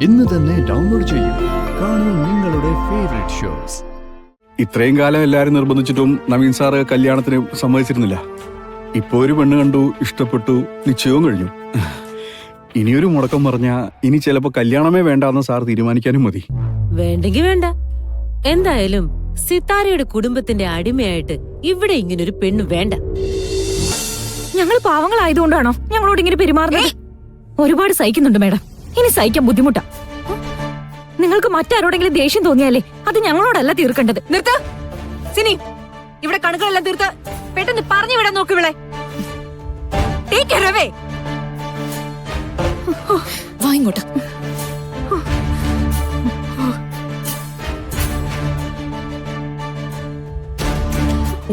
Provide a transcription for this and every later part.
ഇന്ന് തന്നെ ഡൗൺലോഡ് ചെയ്യൂ. കാണൂ നിങ്ങളുടെ ഫേവറേറ്റ് ഷോസ്. ഇത്രയും കാലം എല്ലാരും നിർബന്ധിച്ചിട്ടും നവീൻ സാറ് കല്യാണത്തിന് സമ്മതിച്ചിരുന്നില്ല. ഇപ്പൊ ഒരു പെണ്ണ് കണ്ടു, ഇഷ്ടപ്പെട്ടു, നിശ്ചയവും കഴിഞ്ഞു. ഇനിയൊരു മുടക്കം പറഞ്ഞാ ഇനി ചിലപ്പോ കല്യാണമേ വേണ്ടെന്ന് സാർ തീരുമാനിക്കാനും മതി. വേണ്ടെങ്കി വേണ്ട. എന്തായാലും സിത്താരയുടെ കുടുംബത്തിന്റെ അടിമയായിട്ട് ഇവിടെ ഇങ്ങനൊരു പെണ്ണ് വേണ്ട. ഞങ്ങൾ പാവങ്ങളായതുകൊണ്ടാണോ ഞങ്ങളോട് ഇങ്ങനെ പെരുമാറുന്നത്? ഒരുപാട് സഹിക്കുന്നുണ്ട് മേഡം, ഇനി സഹിക്കാൻ ബുദ്ധിമുട്ടാ. നിങ്ങൾക്ക് മറ്റാരോടെങ്കിലും ദേഷ്യം തോന്നിയാലേ അത് ഞങ്ങളോടല്ല തീർക്കേണ്ടത്. നിർത്ത സിനി, ഇവിടെ കണക്കുകളെല്ലാം തീർത്ത് പെട്ടെന്ന് പറഞ്ഞു വിടാൻ നോക്ക്. ഇവിടെ വാ ഇങ്ങോട്ട്.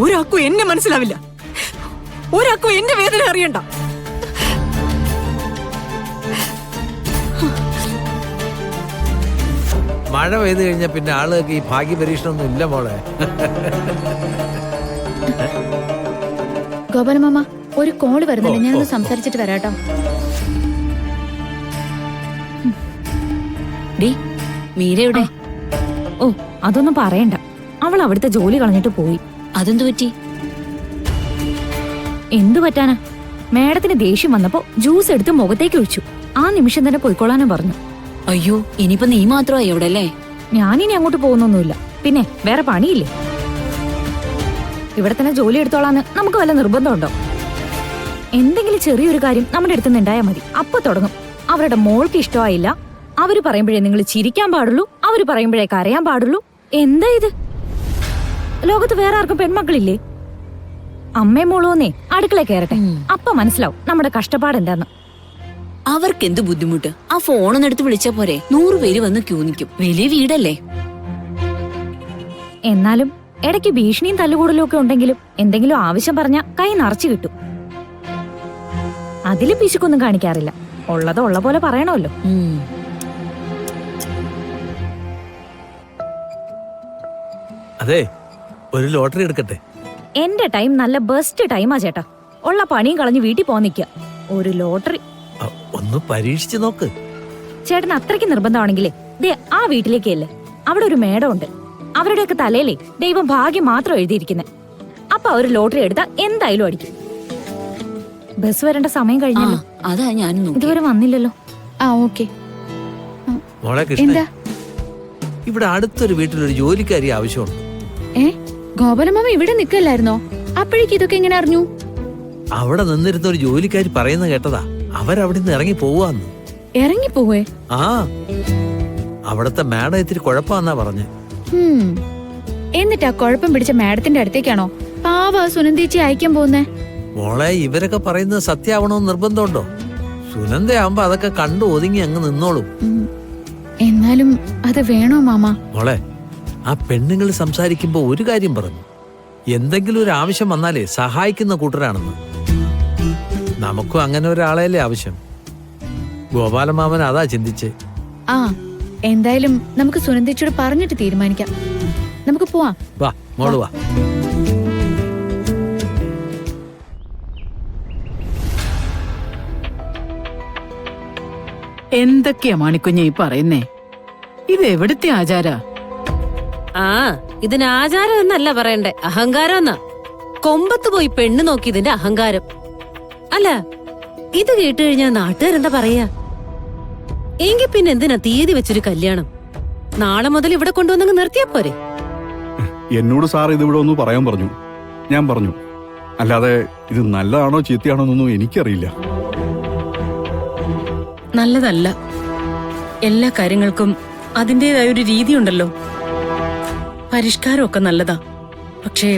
ഒരാൾക്കും എന്നെ മനസ്സിലാവില്ല, ഒരാൾക്കും എന്റെ വേദന അറിയണ്ട. മഴ പെയ്തു കഴിഞ്ഞാൽ പിന്നെ ആളുകൾക്ക് ഈ ഭാഗ്യ പരീക്ഷണമൊന്നും ഇല്ല മോളെ. ഗോപാലമാമ, ഒരു കോള് വരുന്നില്ല, ഞാനൊന്ന് സംസാരിച്ചിട്ട് വരാട്ടോ. മീരയുടെ ഓ അതൊന്നും പറയണ്ട, അവൾ അവിടുത്തെ ജോലി കളഞ്ഞിട്ട് പോയി. അതെന്തു പറ്റി? എന്തു പറ്റാനാ, മേഡത്തിന് ദേഷ്യം വന്നപ്പോ ജ്യൂസ് എടുത്ത് മുഖത്തേക്ക് ഒഴിച്ചു. ആ നിമിഷം തന്നെ പോയിക്കോളാനും പറഞ്ഞു. അയ്യോ, ഇനിയിപ്പോ നീ മാത്രമായി എവിടെ അല്ലേ? ഞാനിനി അങ്ങോട്ട് പോകുന്നൊന്നുമില്ല, പിന്നെ വേറെ പണിയില്ലേ? ഇവിടെ തന്നെ ജോലി എടുത്തോളാന്ന് നമുക്ക് വല്ല നിർബന്ധമുണ്ടോ? എന്തെങ്കിലും ചെറിയൊരു കാര്യം നമ്മുടെ അടുത്ത് നിന്നുണ്ടായാൽ മതി, അപ്പൊ തുടങ്ങും. അവരുടെ മോൾക്ക് ഇഷ്ടമായില്ല, അവര് പറയുമ്പോഴേ നിങ്ങൾ ചിരിക്കാൻ പാടുള്ളൂ, അവര് പറയുമ്പോഴേ കരയാൻ പാടുള്ളൂ. എന്താ ഇത്? ലോകത്ത് വേറെ ആർക്കും പെൺമക്കളില്ലേ? അമ്മയും മോളോന്നേ അടുക്കള കയറട്ടെ, അപ്പൊ മനസ്സിലാവും നമ്മുടെ കഷ്ടപ്പാട് എന്താന്ന്. അവർക്ക് എന്ത് ബുദ്ധിമുട്ട്? ആ ഫോണൊന്നും എടുത്ത് വിളിച്ചാ പോരെ, 100 പേര് വന്ന് ക്യൂ നിൽക്കും. വലിയ വീടല്ലേ? എന്നാലും ഇടയ്ക്ക് ഭീഷണിയും തല്ലുകൂടലും ഒക്കെ ഉണ്ടെങ്കിലും എന്തെങ്കിലും ആവശ്യം പറഞ്ഞ കൈ നിറച്ചു കിട്ടും. അതില് പിശുക്കൊന്നും കാണിക്കാറില്ല, ഉള്ളത് ഉള്ള പോലെ പറയണമല്ലോ. അതെ, ഒരു ലോട്ടറി എടുക്കട്ടെ. എന്റെ ടൈം നല്ല ബെസ്റ്റ് ടൈമാ ചേട്ടാ. ഉള്ള പണിയും കളഞ്ഞ് വീട്ടിൽ പോകാൻ നിൽക്കുക. ഒരു ലോട്ടറി ഒന്ന് പരീക്ഷിച്ചു നോക്ക്. ചേട്ടൻ അത്രയ്ക്ക് നിർബന്ധമാണെങ്കിലേ ദേ ആ വീട്ടിലേക്കല്ലേ, അവിടെ ഒരു മേടം ഉണ്ട്. അവരുടെയൊക്കെ തലയിലേ ദൈവം ഭാഗ്യം മാത്രം എഴുതിയിരിക്കുന്നെ. അപ്പൊ അവര് ലോട്ടറി എടുത്താ എന്തായാലും അടിക്കും. ബസ് വരേണ്ട സമയം കഴിഞ്ഞല്ലോ. അതാ ഞാനും ഇതുവരെ വന്നില്ലല്ലോ. ഓക്കെ. മോളെ കൃഷ്ണ, ഇവിടെ അടുത്തൊരു വീട്ടിലൊരു ജോലിക്കാരി ആവശ്യമുണ്ട്. ഗോപാലമാമ ഇവിടെ നിക്കല്ലായിരുന്നോ? അപ്പോഴേക്ക് ഇതൊക്കെ എങ്ങനെ അറിഞ്ഞു? അവിടെ നിന്നിരുന്ന ഒരു ജോലിക്കാരി പറയുന്ന കേട്ടതാ, അവരവിടെ നിന്ന് ഇറങ്ങി പോവാന്ന്. ഇറങ്ങി പോവേ? ആ, അവിടത്തെ മാഡം ഇത്തിരി കുഴപ്പമാന്നാ പറഞ്ഞ്. എന്നിട്ടാ കുഴപ്പം പിടിച്ച മാഡത്തിന്റെ അടുത്തേക്കാണോ പാവ സുനന്ദേച്ചി അയക്കാൻ പോകുന്നേ? മോളെ, ഇവരൊക്കെ പറയുന്നത് സത്യമാവണമെന്ന് നിർബന്ധമുണ്ടോ? സുനന്ദയാവുമ്പോ അതൊക്കെ കണ്ടു ഒതുങ്ങി അങ്ങ് നിന്നോളും. എന്നാലും അത് വേണോ മാമ? മോളെ, ആ പെണ്ണുങ്ങൾ സംസാരിക്കുമ്പോ ഒരു കാര്യം പറഞ്ഞു, എന്തെങ്കിലും ഒരു ആവശ്യം വന്നാലേ സഹായിക്കുന്ന കൂട്ടരാണെന്ന്. നമുക്കും അങ്ങനെ ഒരാളെയല്ലേ ആവശ്യം. ഗോപാലമാമൻ അതാ ചിന്തിച്ച്. എന്തായാലും നമുക്ക് സുനന്ദേച്ചിയോട് പറഞ്ഞിട്ട് തീരുമാനിക്കാം. നമുക്ക് പോവാം. വാ മോള് വാ. എന്തൊക്കെയാ മാണിക്കുഞ്ഞ ഈ പറയുന്നേ? ഇത് എവിടുത്തെ ആചാരാ? ഇതിന് ആചാരം എന്നല്ല പറയണ്ടേ, അഹങ്കാരം എന്നാ. കൊമ്പത്ത് പോയി പെണ്ണ് നോക്കി ഇതിന്റെ അഹങ്കാരം. അല്ല, ഇത് കേട്ട് കഴിഞ്ഞാൽ നാട്ടുകാരെന്താ പറയാ? എങ്കിൽ പിന്നെ എന്തിനാ തീയതി വെച്ചൊരു കല്യാണം? നാളെ മുതൽ ഇവിടെ കൊണ്ടുവന്നങ്ങ് നിർത്തിയാ പോരെ? എന്നോട് സാർ ഇതിവിടെ ഒന്ന് പറയാൻ പറഞ്ഞു, ഞാൻ പറഞ്ഞു. അല്ലാതെ ഇത് നല്ലതാണോ ചീത്തയാണോ എന്നൊന്നും എനിക്കറിയില്ല. നല്ലതല്ല. എല്ലാ കാര്യങ്ങൾക്കും അതിൻ്റെതായ ഒരു രീതിയുണ്ടല്ലോ. പരിഷ്കാരമൊക്കെ നല്ലതാ, പക്ഷേ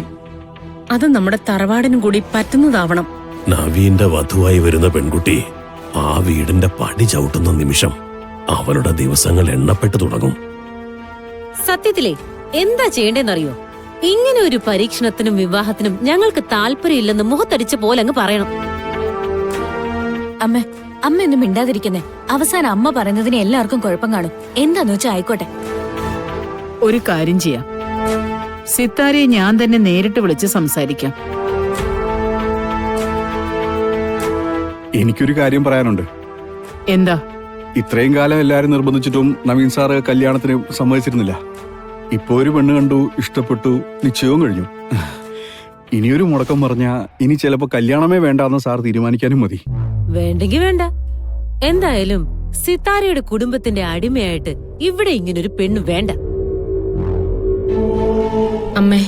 അത് നമ്മുടെ തറവാടിനും കൂടി പറ്റുന്നതാവണം. നവീന്റെ വധുവായി വരുന്ന പെൺകുട്ടി ആ വീടിന്റെ പടി ചവിട്ടുന്ന നിമിഷം അവളുടെ ദിവസങ്ങൾ എണ്ണപ്പെട്ടു തുടങ്ങും. സത്യത്തിലേ എന്താ ചെയ്യേണ്ടെന്നറിയോ? ഇങ്ങനെ ഒരു പരീക്ഷണത്തിനും വിവാഹത്തിനും ഞങ്ങൾക്ക് താല്പര്യമില്ലെന്ന് മുഖത്തടിച്ച പോലെ അങ്ങ് പറയണം. അമ്മ ഒന്നും മിണ്ടാതിരിക്കുന്നേ. അവസാനം അമ്മ പറയുന്നതിന് എല്ലാവർക്കും കുഴപ്പം കാണും. എന്താന്ന് വെച്ചാ ആയിക്കോട്ടെ. ഒരു കാര്യം ചെയ്യാം, സിത്താരയെ ഞാൻ തന്നെ നേരിട്ട് വിളിച്ച് സംസാരിക്കാം. എനിക്കൊരു കാര്യം പറയാനുണ്ട്. എന്താ? ഇത്രയും കാലം എല്ലാരും നിർബന്ധിച്ചിട്ടും നവീൻ സാറ് കല്യാണത്തിന് സമ്മതിച്ചിരുന്നില്ല. ഇപ്പൊ ഒരു പെണ്ണ് കണ്ടു, ഇഷ്ടപ്പെട്ടു, നിശ്ചയവും കഴിഞ്ഞു. ഇനിയൊരു മുടക്കം പറഞ്ഞാ ഇനി ചിലപ്പോ കല്യാണമേ വേണ്ടാന്ന് സാർ തീരുമാനിക്കാനും മതി. വേണ്ടെങ്കി വേണ്ട. എന്തായാലും സിത്താരയുടെ കുടുംബത്തിന്റെ അടിമയായിട്ട് ഇവിടെ ഇങ്ങനൊരു പെണ്ണ് വേണ്ട. അമ്മേ,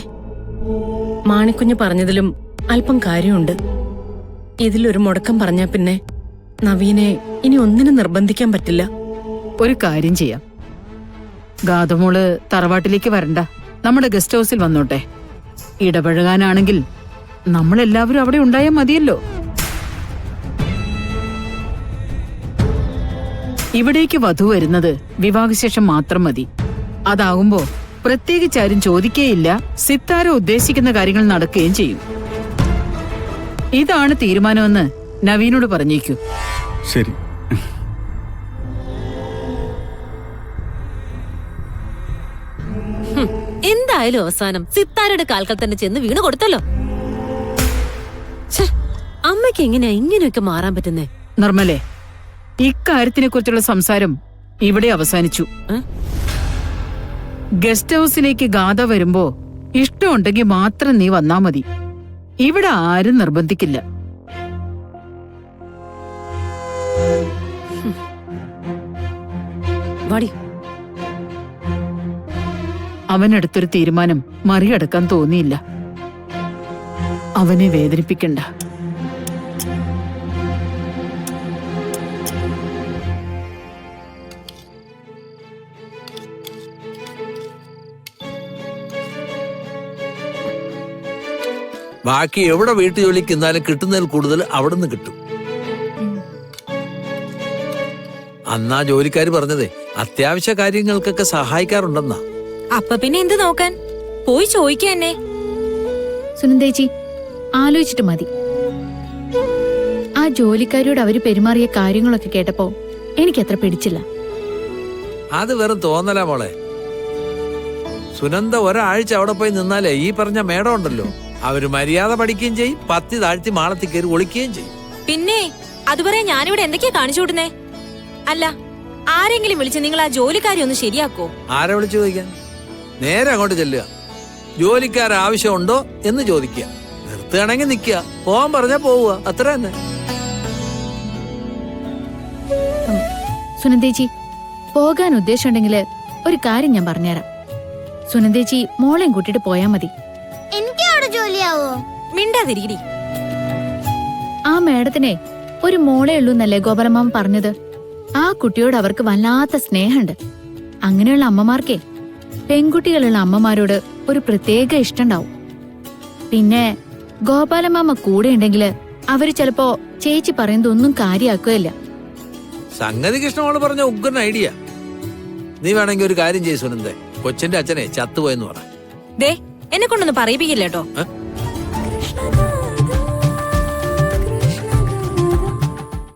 മാണിക്കുഞ്ഞ് പറഞ്ഞതിലും അല്പം കാര്യമുണ്ട്. ഇതിലൊരു മുടക്കം പറഞ്ഞാ പിന്നെ നവീനെ ഇനി ഒന്നിനും നിർബന്ധിക്കാൻ പറ്റില്ല. ഒരു കാര്യം ചെയ്യാം, ഗാതമോള് തറവാട്ടിലേക്ക് വരണ്ട, നമ്മുടെ ഗസ്റ്റ് ഹൗസിൽ വന്നോട്ടെ. ഇടപഴകാനാണെങ്കിൽ നമ്മളെല്ലാവരും അവിടെ ഉണ്ടായാൽ മതിയല്ലോ. ഇവിടേക്ക് വധു വരുന്നത് വിവാഹശേഷം മാത്രം മതി. അതാകുമ്പോ പ്രത്യേകിച്ചാരും ചോദിക്കേയില്ല, സിത്താര ഉദ്ദേശിക്കുന്ന കാര്യങ്ങൾ നടക്കുകയും ചെയ്യും. ഇതാണ് തീരുമാനമെന്ന് നവീനോട് പറഞ്ഞേക്കൂ. ശരി. എന്തായാലും അവസാനം സിത്താരയുടെ കാൽക്കൽ തന്നെ ചെന്ന് വീണ് കൊടുത്തല്ലോ. അമ്മയ്ക്ക് എങ്ങനെയാ ഇങ്ങനെയൊക്കെ മാറാൻ പറ്റുന്നേ? നിർമ്മലേ, ഇക്കാര്യത്തിനെ കുറിച്ചുള്ള സംസാരം ഇവിടെ അവസാനിച്ചു. ഗസ്റ്റ് ഹൗസിലേക്ക് ഗാഥ വരുമ്പോ ഇഷ്ടമുണ്ടെങ്കിൽ മാത്രം നീ വന്നാ മതി. ഇവിടെ ആരും നിർബന്ധിക്കില്ല. വാടി. അവനെടുത്തൊരു തീരുമാനം മറികടക്കാൻ തോന്നിയില്ല. അവനെ വേദനിപ്പിക്കണ്ട. ബാക്കി എവിടെ വീട്ടു ജോലിക്ക് എന്നാലും കിട്ടുന്നതിൽ കൂടുതൽ അവിടെ നിന്ന് കിട്ടും. അന്നാ ജോലിക്കാര് പറഞ്ഞതേ അത്യാവശ്യ കാര്യങ്ങൾക്കൊക്കെ സഹായിക്കാറുണ്ടെന്നാ. അപ്പൊ പിന്നെ എന്ത് നോക്കാൻ, പോയി ചോദിക്കാ എന്നെ. സുനന്ദേച്ചി, ആലോചിച്ചിട്ട് മതി. ആ ജോലിക്കാരോട് അവര് പെരുമാറിയ കാര്യങ്ങളൊക്കെ കേട്ടപ്പോ എനിക്കത്ര പിടിച്ചില്ല. അത് വെറും തോന്നലാ മോളെ. സുനന്ദ ഒരാഴ്ച അവിടെ പോയി നിന്നാലേ ഈ പറഞ്ഞ മേടം ഉണ്ടല്ലോ, അവര് മര്യാദ പഠിക്കുകയും ചെയ്യും, പത്തി താഴ്ത്തി മാളത്തിൽ കയറി ഒളിക്കുകയും ചെയ്യും. പിന്നെ അതുവരെ ഞാനിവിടെ എന്തൊക്കെയാ കാണിച്ചു വിടുന്നേ? അല്ല, ആരെങ്കിലും വിളിച്ച് നിങ്ങൾ ആ ജോലിക്കാരി ഒന്ന് ശരിയാക്കോ? ആരെ വിളിച്ചു ചോദിക്കാൻ? നേരെ അങ്ങോട്ട് ചെല്ലുക, ജോലിക്കാർ ആവശ്യമുണ്ടോ എന്ന് ചോദിക്കുക, നിർത്തുകയാണെങ്കിൽ നിൽക്കുക, പോവാൻ പറഞ്ഞാ പോവുക, അത്ര തന്നെ. സുനന്ദേച്ചി, പോകാൻ ഉദ്ദേശമുണ്ടെങ്കില് ഒരു കാര്യം ഞാൻ പറഞ്ഞുതരാം. സുനന്ദേച്ചി മോളെയും കൂട്ടിട്ട് പോയാ മതി. എനിക്ക് അവിടെ ജോലിയാവോ? മിണ്ടാതിരിക്കടി. ആ മേഡത്തിനെ ഒരു മോളെ ഉള്ളൂ എന്നല്ലേ ഗോപാലമാമ പറഞ്ഞത്? ആ കുട്ടിയോട് അവർക്ക് വല്ലാത്ത സ്നേഹമുണ്ട്. അങ്ങനെയുള്ള അമ്മമാർക്കേ പെൺകുട്ടികളുള്ള അമ്മമാരോട് ഒരു പ്രത്യേക ഇഷ്ടണ്ടാവും. പിന്നെ ഗോപാലമാമ കൂടെ ഉണ്ടെങ്കില് അവര് ചിലപ്പോ ചേച്ചി പറയുന്നതൊന്നും കാര്യാക്കുകയില്ല. സംഗതി കൃഷ്ണമോള് പറഞ്ഞ ഉഗ്രൻ ഐഡിയ. നീ വേണമെങ്കിൽ ഒരു കാര്യം ചെയ്യ് സുനന്ദേ, കൊച്ചിന്റെ അച്ഛനെ ചത്തുപോയെന്ന് പറ. എന്നെ കൊണ്ടൊന്ന് പറയിപ്പിക്കില്ല കേട്ടോ.